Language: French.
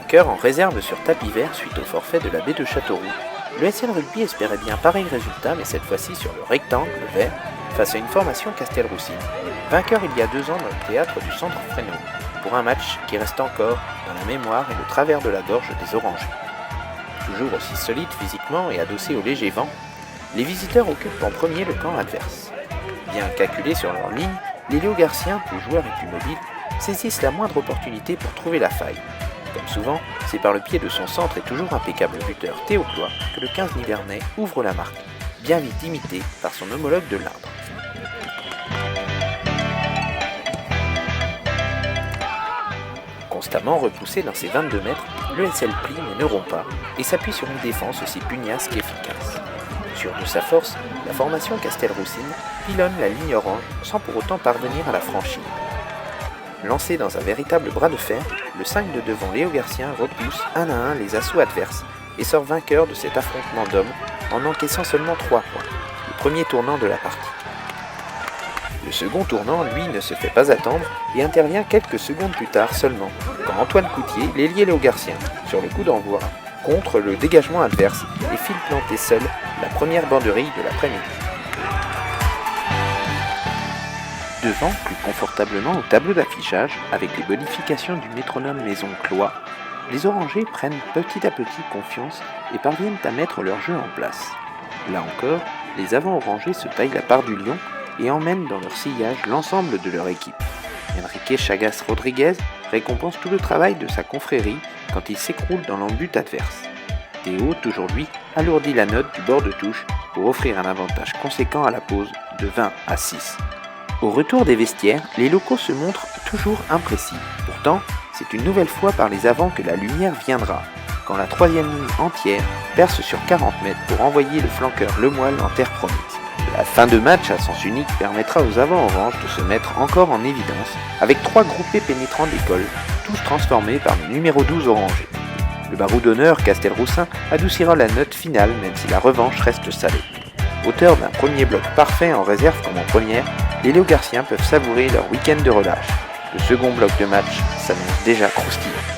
Vainqueur en réserve sur tapis vert suite au forfait de la baie de Châteauroux, le SL Rugby espérait bien pareil résultat, mais cette fois-ci sur le rectangle vert face à une formation Castelroussine. Vainqueur il y a 2 ans dans le théâtre du Centre Fresno, pour un match qui reste encore dans la mémoire et le travers de la gorge des Orangers. Toujours aussi solides physiquement et adossés au léger vent, les visiteurs occupent en premier le camp adverse. Bien calculés sur leur ligne, les Léogarciens, plus joueurs et plus mobiles, saisissent la moindre opportunité pour trouver la faille. Comme souvent, c'est par le pied de son centre et toujours impeccable buteur Théo Cloy que le 15 nivernais ouvre la marque, bien vite imité par son homologue de l'Indre. Constamment repoussé dans ses 22 mètres, le SL plie mais ne rompt pas et s'appuie sur une défense aussi pugnace qu'efficace. Sûr de sa force, la formation Castelroussine pilonne la ligne orange sans pour autant parvenir à la franchir. Lancé dans un véritable bras de fer, le 5 de devant Léogarcien repousse 1 à 1 les assauts adverses et sort vainqueur de cet affrontement d'hommes en encaissant seulement 3 points, le premier tournant de la partie. Le second tournant, lui, ne se fait pas attendre et intervient quelques secondes plus tard seulement, quand Antoine Coutier, l'ailier léogarcien, sur le coup d'envoi, contre le dégagement adverse et file planter seul la première banderille de l'après-midi. Devant plus confortablement au tableau d'affichage, avec les bonifications du métronome maison Cloy, les Orangers prennent petit à petit confiance et parviennent à mettre leur jeu en place. Là encore, les avants orangers se taillent la part du lion et emmènent dans leur sillage l'ensemble de leur équipe. Enrique Chagas Rodriguez récompense tout le travail de sa confrérie quand il s'écroule dans l'embut adverse. Théo, toujours lui, alourdit la note du bord de touche pour offrir un avantage conséquent à la pause de 20 à 6. Au retour des vestiaires, les locaux se montrent toujours imprécis. Pourtant, c'est une nouvelle fois par les avants que la lumière viendra, quand la 3e ligne entière perce sur 40 mètres pour envoyer le flanqueur Lemoyle en terre promise. La fin de match à sens unique permettra aux avants orange de se mettre encore en évidence, avec 3 groupés pénétrants d'école, tous transformés par le numéro 12 orangé. Le barreau d'honneur Castelroussin adoucira la note finale même si la revanche reste salée. Auteur d'un premier bloc parfait en réserve comme en première, les Léogarciens peuvent savourer leur week-end de relâche. Le second bloc de match s'annonce déjà croustillant.